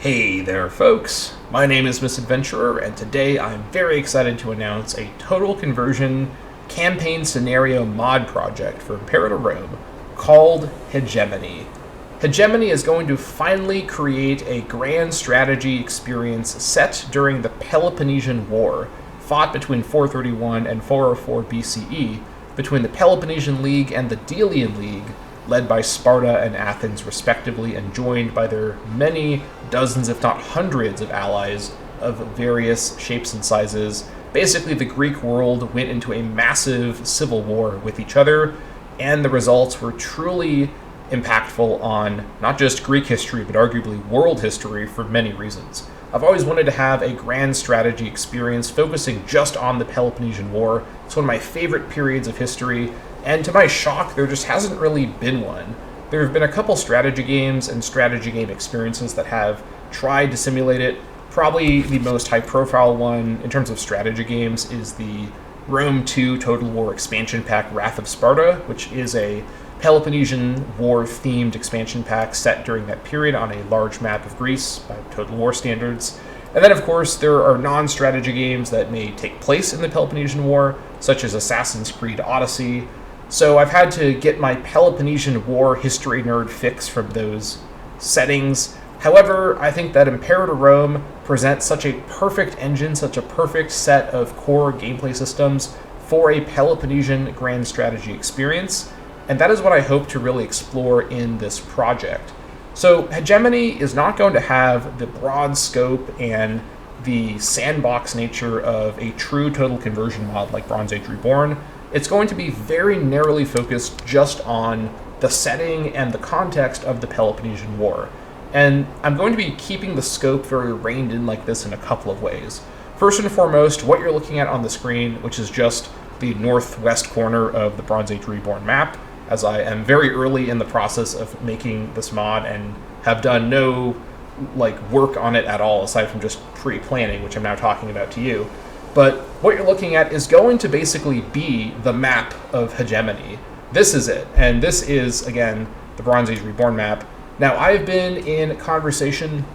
Hey there, folks. My name is Misadventurer, and today I'm very excited to announce a total conversion campaign scenario mod project for Imperator Rome called Hegemony. Hegemony is going to finally create a grand strategy experience set during the Peloponnesian War, fought between 431 and 404 BCE, between the Peloponnesian League and the Delian League, led by Sparta and Athens respectively, and joined by their many dozens, if not hundreds, of allies of various shapes and sizes. Basically, the Greek world went into a massive civil war with each other, and the results were truly impactful on not just Greek history, but arguably world history for many reasons. I've always wanted to have a grand strategy experience focusing just on the Peloponnesian War. It's one of my favorite periods of history, and to my shock, there just hasn't really been one. There have been a couple strategy games and strategy game experiences that have tried to simulate it. Probably the most high-profile one in terms of strategy games is the Rome 2 Total War expansion pack Wrath of Sparta, which is a Peloponnesian War-themed expansion pack set during that period on a large map of Greece by Total War standards. And then, of course, there are non-strategy games that may take place in the Peloponnesian War, such as Assassin's Creed Odyssey. So I've had to get my Peloponnesian War history nerd fix from those settings. However, I think that Imperator Rome presents such a perfect engine, such a perfect set of core gameplay systems for a Peloponnesian grand strategy experience, and that is what I hope to really explore in this project. So Hegemony is not going to have the broad scope and the sandbox nature of a true total conversion mod like Bronze Age Reborn. It's going to be very narrowly focused just on the setting and the context of the Peloponnesian War. And I'm going to be keeping the scope very reined in like this in a couple of ways. First and foremost, what you're looking at on the screen, which is just the northwest corner of the Bronze Age Reborn map, as I am very early in the process of making this mod and have done no work on it at all, aside from just pre-planning, which I'm now talking about to you. But what you're looking at is going to basically be the map of Hegemony. This is it, and this is, again, the Bronze Age Reborn map. Now, I've been in conversation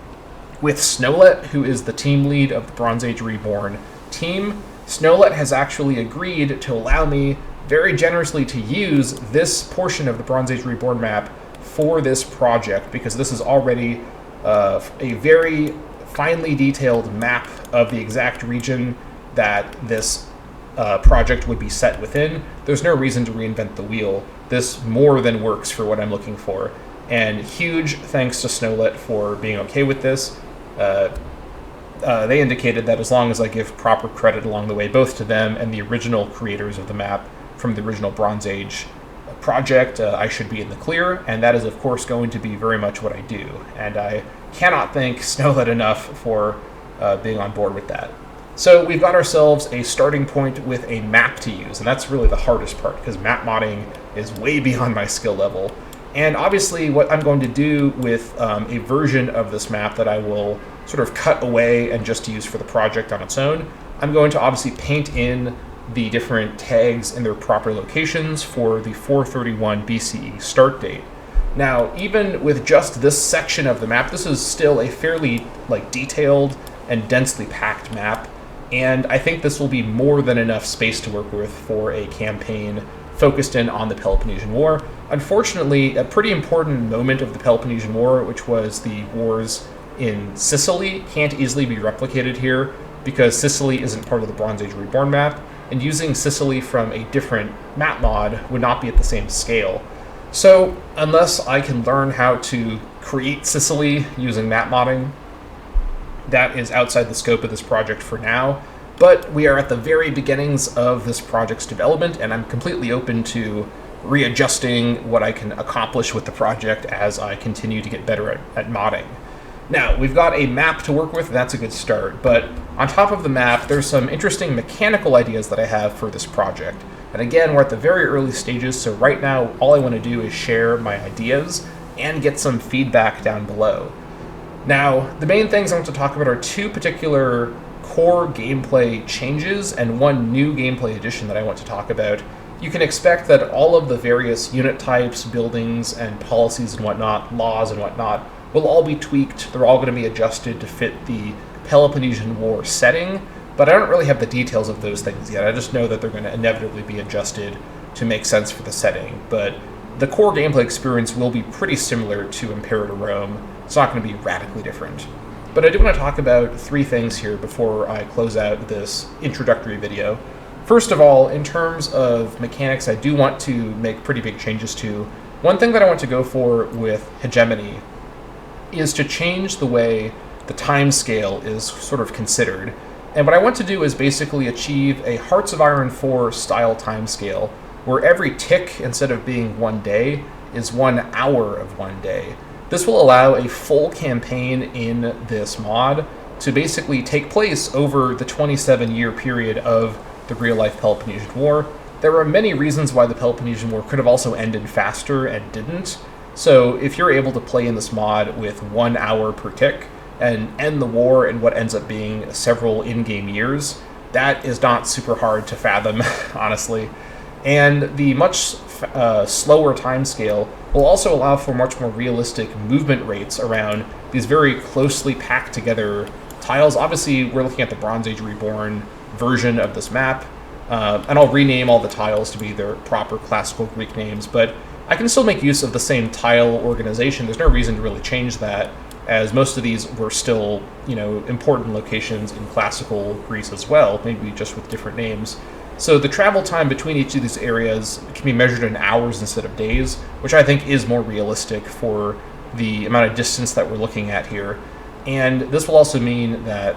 with Snowlet, who is the team lead of the Bronze Age Reborn team. Snowlet has actually agreed to allow me very generously to use this portion of the Bronze Age Reborn map for this project, because this is already a very finely detailed map of the exact region that this project would be set within. There's no reason to reinvent the wheel. This more than works for what I'm looking for. And huge thanks to Snowlet for being okay with this. They indicated that as long as I give proper credit along the way, both to them and the original creators of the map from the original Bronze Age project, I should be in the clear, and that is of course going to be very much what I do. And I cannot thank Snowlet enough for being on board with that. So we've got ourselves a starting point with a map to use, and that's really the hardest part, because map modding is way beyond my skill level. And obviously what I'm going to do with a version of this map that I will sort of cut away and just use for the project on its own, I'm going to obviously paint in the different tags in their proper locations for the 431 BCE start date. Now, even with just this section of the map, this is still a fairly detailed and densely packed map, and I think this will be more than enough space to work with for a campaign focused in on the Peloponnesian War. Unfortunately, a pretty important moment of the Peloponnesian War, which was the wars in Sicily, can't easily be replicated here because Sicily isn't part of the Bronze Age Reborn map, and using Sicily from a different map mod would not be at the same scale. So, unless I can learn how to create Sicily using map modding, that is outside the scope of this project for now. But we are at the very beginnings of this project's development, and I'm completely open to readjusting what I can accomplish with the project as I continue to get better at modding. Now, we've got a map to work with, and that's a good start, but on top of the map, there's some interesting mechanical ideas that I have for this project. And again, we're at the very early stages, so right now, all I want to do is share my ideas and get some feedback down below. Now, the main things I want to talk about are two particular core gameplay changes and one new gameplay addition that I want to talk about. You can expect that all of the various unit types, buildings, and policies and whatnot, laws and whatnot, will all be tweaked. They're all going to be adjusted to fit the Peloponnesian War setting, but I don't really have the details of those things yet. I just know that they're going to inevitably be adjusted to make sense for the setting, but the core gameplay experience will be pretty similar to Imperator Rome. It's not going to be radically different. But I do want to talk about 3 things here before I close out this introductory video. First of all, in terms of mechanics, I do want to make pretty big changes to. One thing that I want to go for with Hegemony is to change the way the time scale is sort of considered. And what I want to do is basically achieve a Hearts of Iron 4 style time scale, where every tick, instead of being 1 day, is 1 hour of 1 day. This will allow a full campaign in this mod to basically take place over the 27-year period of the real-life Peloponnesian War. There are many reasons why the Peloponnesian War could have also ended faster and didn't. So if you're able to play in this mod with 1 hour per tick and end the war in what ends up being several in-game years, that is not super hard to fathom, honestly. And the much slower timescale will also allow for much more realistic movement rates around these very closely packed together tiles. Obviously, we're looking at the Bronze Age Reborn version of this map, and I'll rename all the tiles to be their proper classical Greek names, but I can still make use of the same tile organization. There's no reason to really change that, as most of these were still, important locations in classical Greece as well, maybe just with different names. So the travel time between each of these areas can be measured in hours instead of days, which I think is more realistic for the amount of distance that we're looking at here. And this will also mean that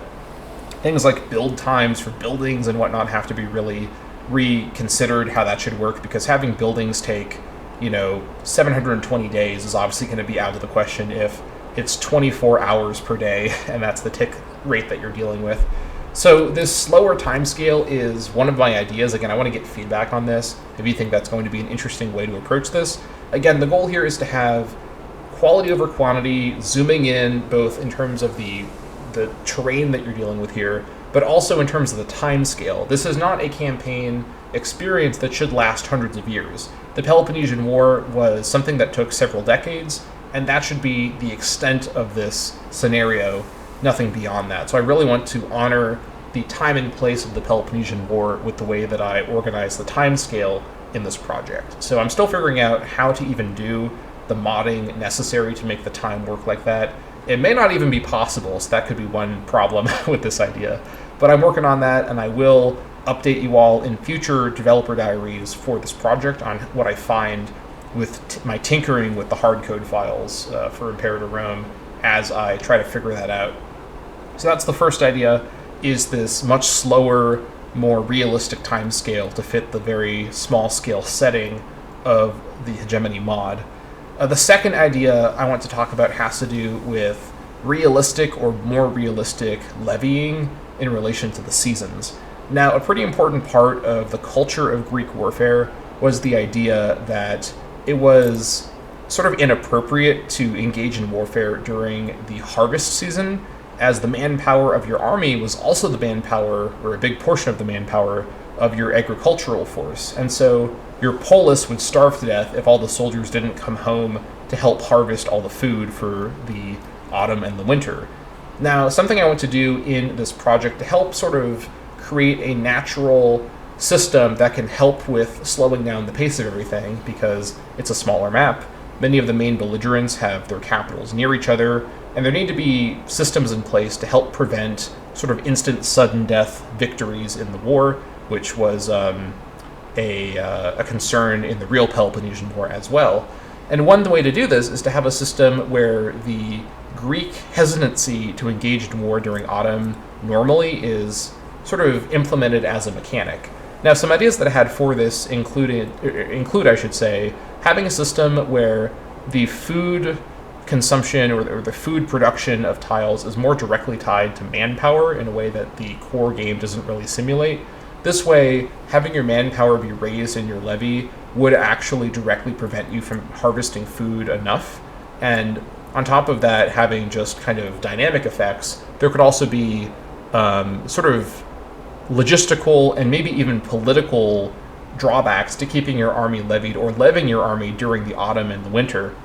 things like build times for buildings and whatnot have to be really reconsidered how that should work, because having buildings take, 720 days is obviously going to be out of the question if it's 24 hours per day, and that's the tick rate that you're dealing with. So this slower timescale is one of my ideas. Again, I want to get feedback on this, if you think that's going to be an interesting way to approach this. Again, the goal here is to have quality over quantity, zooming in both in terms of the terrain that you're dealing with here, but also in terms of the time scale. This is not a campaign experience that should last hundreds of years. The Peloponnesian War was something that took several decades, and that should be the extent of this scenario, nothing beyond that. So I really want to honor the time and place of the Peloponnesian War with the way that I organize the time scale in this project. So I'm still figuring out how to even do the modding necessary to make the time work like that. It may not even be possible, so that could be one problem with this idea. But I'm working on that, and I will update you all in future developer diaries for this project on what I find with my tinkering with the hardcode files for Imperator Rome as I try to figure that out. So that's the first idea, is this much slower, more realistic time scale to fit the very small scale setting of the Hegemony mod. The second idea I want to talk about has to do with realistic or more realistic levying in relation to the seasons. Now, a pretty important part of the culture of Greek warfare was the idea that it was sort of inappropriate to engage in warfare during the harvest season, as the manpower of your army was also the manpower, or a big portion of the manpower, of your agricultural force. And so your polis would starve to death if all the soldiers didn't come home to help harvest all the food for the autumn and the winter. Now, something I want to do in this project to help sort of create a natural system that can help with slowing down the pace of everything, because it's a smaller map. Many of the main belligerents have their capitals near each other, and there need to be systems in place to help prevent sort of instant sudden death victories in the war, which was a concern in the real Peloponnesian War as well. And one way to do this is to have a system where the Greek hesitancy to engage in war during autumn normally is sort of implemented as a mechanic. Now, some ideas that I had for this include, I should say, having a system where the food consumption or the food production of tiles is more directly tied to manpower in a way that the core game doesn't really simulate. This way, having your manpower be raised in your levy would actually directly prevent you from harvesting food enough. And on top of that, having just kind of dynamic effects, there could also be sort of logistical and maybe even political drawbacks to keeping your army levied or levying your army during the autumn and the winter.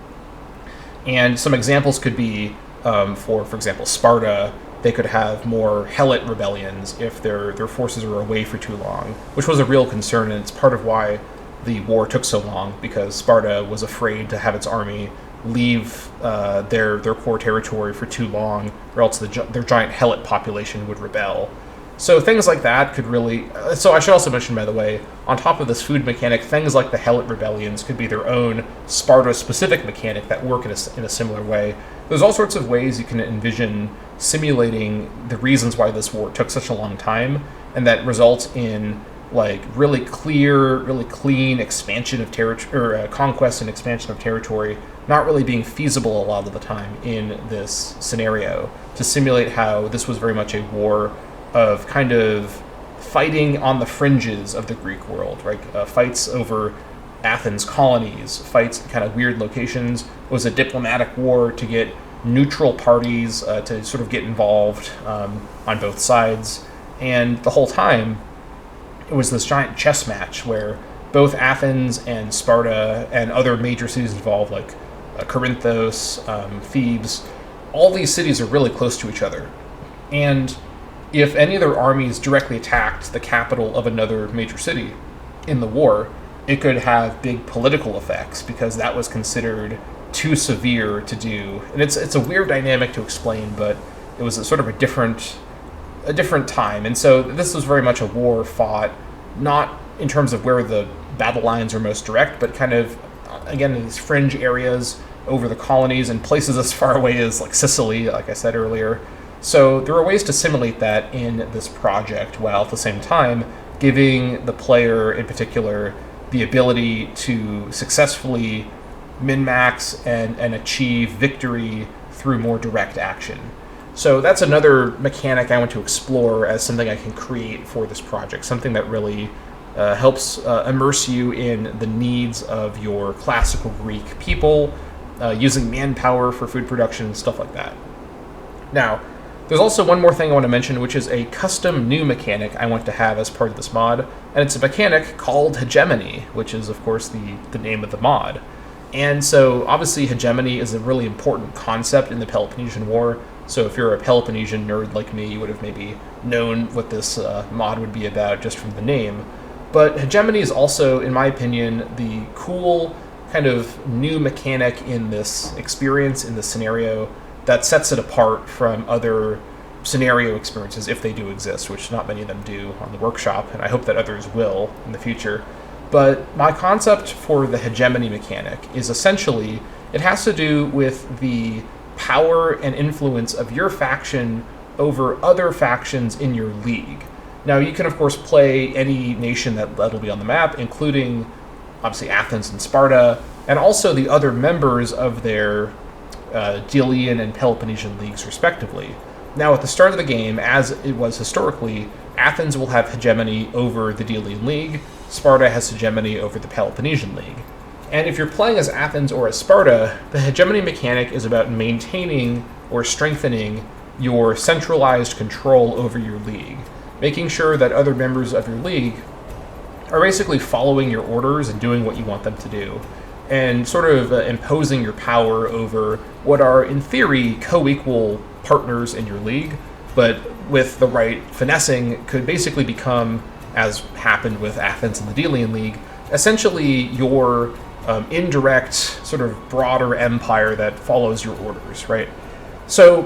And some examples could be, for example, Sparta. They could have more Helot rebellions if their forces were away for too long, which was a real concern, and it's part of why the war took so long, because Sparta was afraid to have its army leave their core territory for too long, or else their giant Helot population would rebel. So things like that could really... So I should also mention, by the way, on top of this food mechanic, things like the Helot rebellions could be their own Sparta-specific mechanic that work in a similar way. There's all sorts of ways you can envision simulating the reasons why this war took such a long time, and that results in like really clear, really clean expansion of territory, or conquest and expansion of territory, not really being feasible a lot of the time in this scenario, to simulate how this was very much a war of kind of fighting on the fringes of the Greek world, right? Fights over Athens colonies, fights in kind of weird locations. It was a diplomatic war to get neutral parties to sort of get involved on both sides. And the whole time, it was this giant chess match where both Athens and Sparta and other major cities involved, like Corinthos, Thebes, all these cities are really close to each other. And if any of their armies directly attacked the capital of another major city in the war, it could have big political effects because that was considered too severe to do. And it's a weird dynamic to explain, but it was a sort of a different time. And so this was very much a war fought not in terms of where the battle lines are most direct, but kind of, again, in these fringe areas over the colonies and places as far away as like Sicily, like I said earlier. So there are ways to simulate that in this project, while at the same time giving the player in particular the ability to successfully min-max and achieve victory through more direct action. So that's another mechanic I want to explore as something I can create for this project, something that really helps immerse you in the needs of your classical Greek people, using manpower for food production and stuff like that. Now, there's also one more thing I want to mention, which is a custom new mechanic I want to have as part of this mod, and it's a mechanic called Hegemony, which is, of course, the name of the mod. And so, obviously, Hegemony is a really important concept in the Peloponnesian War, so if you're a Peloponnesian nerd like me, you would have maybe known what this mod would be about just from the name. But Hegemony is also, in my opinion, the cool kind of new mechanic in this experience, in this scenario, that sets it apart from other scenario experiences, if they do exist, which not many of them do on the workshop, and I hope that others will in the future. But my concept for the Hegemony mechanic is essentially, it has to do with the power and influence of your faction over other factions in your league. Now, you can, of course, play any nation that'll be on the map, including, obviously, Athens and Sparta, and also the other members of their Delian and Peloponnesian leagues, respectively. Now, at the start of the game, as it was historically, Athens will have hegemony over the Delian League, Sparta has hegemony over the Peloponnesian League. And if you're playing as Athens or as Sparta, the hegemony mechanic is about maintaining or strengthening your centralized control over your league, making sure that other members of your league are basically following your orders and doing what you want them to do, and sort of imposing your power over what are, in theory, co-equal partners in your league, but with the right finessing could basically become, as happened with Athens and the Delian League, essentially your indirect, sort of broader empire that follows your orders, right? So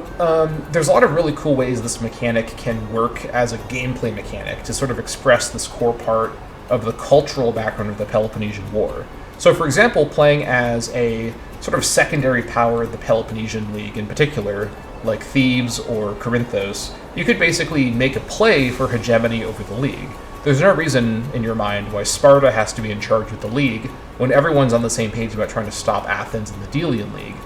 there's a lot of really cool ways this mechanic can work as a gameplay mechanic to sort of express this core part of the cultural background of the Peloponnesian War. So, for example, playing as a sort of secondary power of the Peloponnesian League in particular, like Thebes or Corinthos, you could basically make a play for hegemony over the league. There's no reason in your mind why Sparta has to be in charge of the league when everyone's on the same page about trying to stop Athens and the Delian League.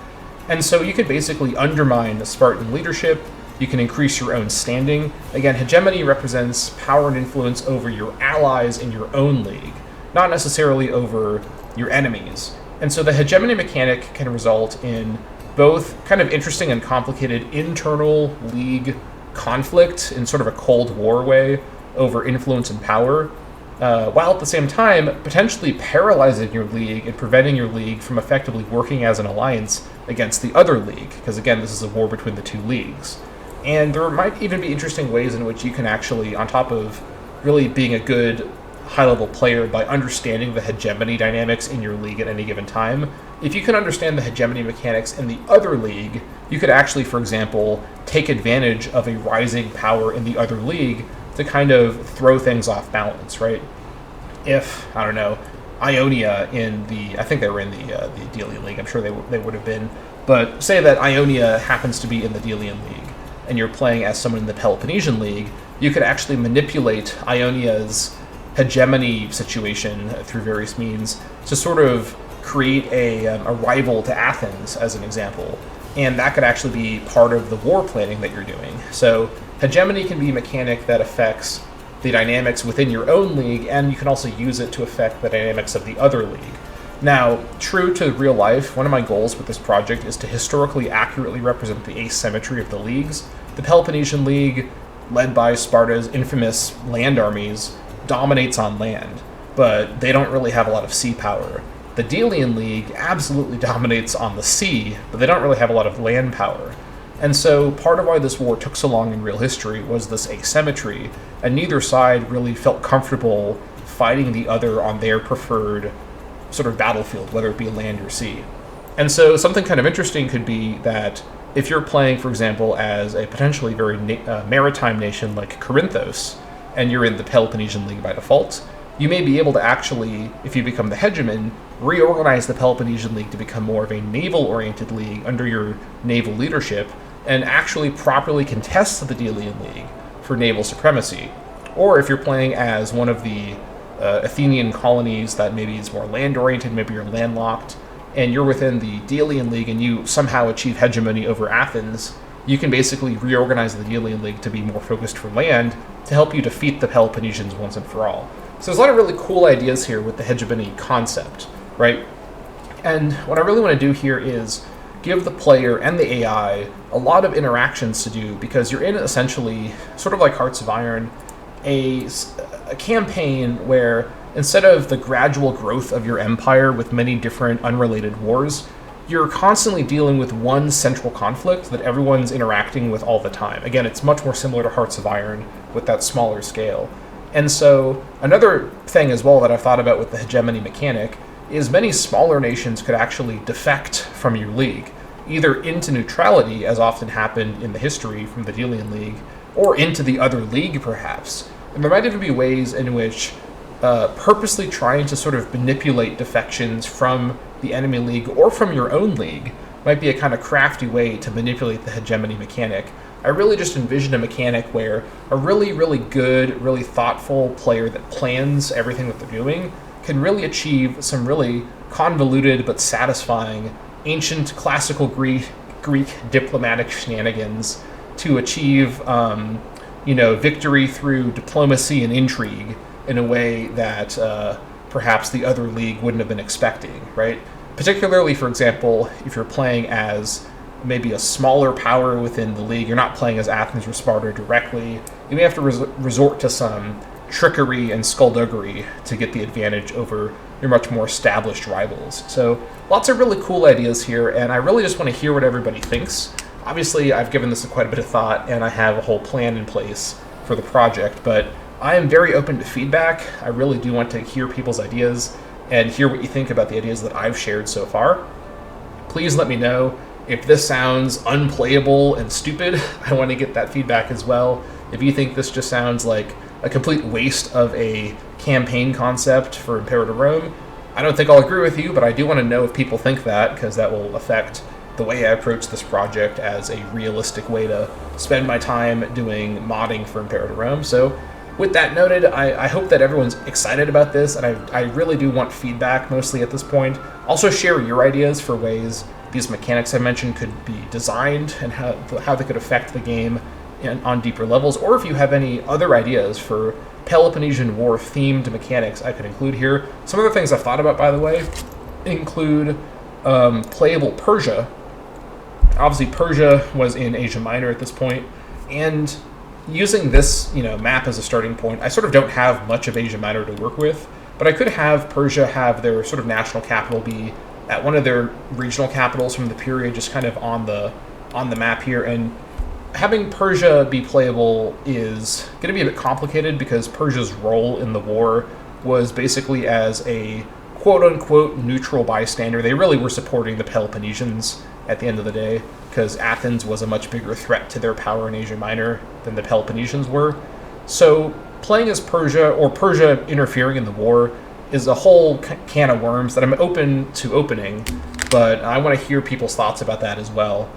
And so you could basically undermine the Spartan leadership, you can increase your own standing. Again, hegemony represents power and influence over your allies in your own league, not necessarily over your enemies. And so the hegemony mechanic can result in both kind of interesting and complicated internal league conflict in sort of a Cold War way over influence and power, while at the same time potentially paralyzing your league and preventing your league from effectively working as an alliance against the other league, because again, this is a war between the two leagues. And there might even be interesting ways in which you can actually, on top of really being a good high-level player by understanding the hegemony dynamics in your league at any given time, if you can understand the hegemony mechanics in the other league, you could actually, for example, take advantage of a rising power in the other league to kind of throw things off balance, right? If, I don't know, Ionia I think they were in the Delian League, I'm sure they would have been, but say that Ionia happens to be in the Delian League, and you're playing as someone in the Peloponnesian League, you could actually manipulate Ionia's hegemony situation through various means to sort of create a rival to Athens, as an example. And that could actually be part of the war planning that you're doing. So hegemony can be a mechanic that affects the dynamics within your own league, and you can also use it to affect the dynamics of the other league. Now, true to real life, one of my goals with this project is to historically accurately represent the asymmetry of the leagues. The Peloponnesian League, led by Sparta's infamous land armies, dominates on land, but they don't really have a lot of sea power. The Delian League absolutely dominates on the sea, but they don't really have a lot of land power. And so part of why this war took so long in real history was this asymmetry, and neither side really felt comfortable fighting the other on their preferred sort of battlefield, whether it be land or sea. And so something kind of interesting could be that if you're playing, for example, as a potentially very maritime nation like Corinthos, and you're in the Peloponnesian League by default, you may be able to actually, if you become the hegemon, reorganize the Peloponnesian League to become more of a naval-oriented league under your naval leadership, and actually properly contest the Delian League for naval supremacy. Or if you're playing as one of the Athenian colonies that maybe is more land-oriented, maybe you're landlocked, and you're within the Delian League and you somehow achieve hegemony over Athens, you can basically reorganize the Delian League to be more focused for land to help you defeat the Peloponnesians once and for all. So there's a lot of really cool ideas here with the hegemony concept, right? And what I really want to do here is give the player and the AI a lot of interactions to do, because you're in essentially, sort of like Hearts of Iron, a campaign where instead of the gradual growth of your empire with many different unrelated wars, you're constantly dealing with one central conflict that everyone's interacting with all the time. Again, it's much more similar to Hearts of Iron with that smaller scale. And so another thing as well that I've thought about with the hegemony mechanic is many smaller nations could actually defect from your league, either into neutrality, as often happened in the history from the Delian League, or into the other league perhaps. And there might even be ways in which purposely trying to sort of manipulate defections from the enemy league or from your own league might be a kind of crafty way to manipulate the hegemony mechanic. I really just envision a mechanic where a really, really good, really thoughtful player that plans everything that they're doing can really achieve some really convoluted but satisfying ancient classical Greek diplomatic shenanigans to achieve victory through diplomacy and intrigue in a way that perhaps the other league wouldn't have been expecting, right? Particularly, for example, if you're playing as maybe a smaller power within the league, you're not playing as Athens or Sparta directly, you may have to resort to some trickery and skullduggery to get the advantage over your much more established rivals. So lots of really cool ideas here, and I really just want to hear what everybody thinks. Obviously, I've given this quite a bit of thought, and I have a whole plan in place for the project, but I am very open to feedback. I really do want to hear people's ideas and hear what you think about the ideas that I've shared so far. Please let me know if this sounds unplayable and stupid. I want to get that feedback as well. If you think this just sounds like a complete waste of a campaign concept for Imperator Rome, I don't think I'll agree with you, but I do want to know if people think that, because that will affect the way I approach this project as a realistic way to spend my time doing modding for Imperator Rome. So with that noted, I hope that everyone's excited about this, and I really do want feedback mostly at this point. Also share your ideas for ways these mechanics I mentioned could be designed and how they could affect the game on deeper levels, or if you have any other ideas for Peloponnesian War themed mechanics I could include here. Some other things I've thought about, by the way, include playable Persia. Obviously, Persia was in Asia Minor at this point, and using this, map as a starting point, I sort of don't have much of Asia Minor to work with, but I could have Persia have their sort of national capital be at one of their regional capitals from the period, just kind of on the map here. And having Persia be playable is going to be a bit complicated because Persia's role in the war was basically as a quote-unquote neutral bystander. They really were supporting the Peloponnesians at the end of the day, because Athens was a much bigger threat to their power in Asia Minor than the Peloponnesians were. So playing as Persia, or Persia interfering in the war, is a whole can of worms that I'm open to opening, but I want to hear people's thoughts about that as well.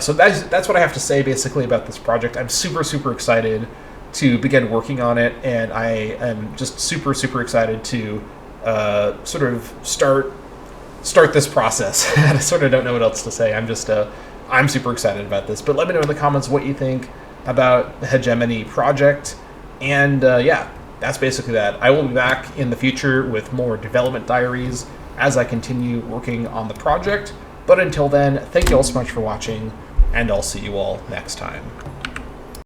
So that's what I have to say basically about this project. I'm super, super excited to begin working on it, and I am just super, super excited to sort of start this process. I sort of don't know what else to say. I'm super excited about this. But let me know in the comments what you think about the Hegemony project. And that's basically that. I will be back in the future with more development diaries as I continue working on the project. But until then, thank you all so much for watching, and I'll see you all next time.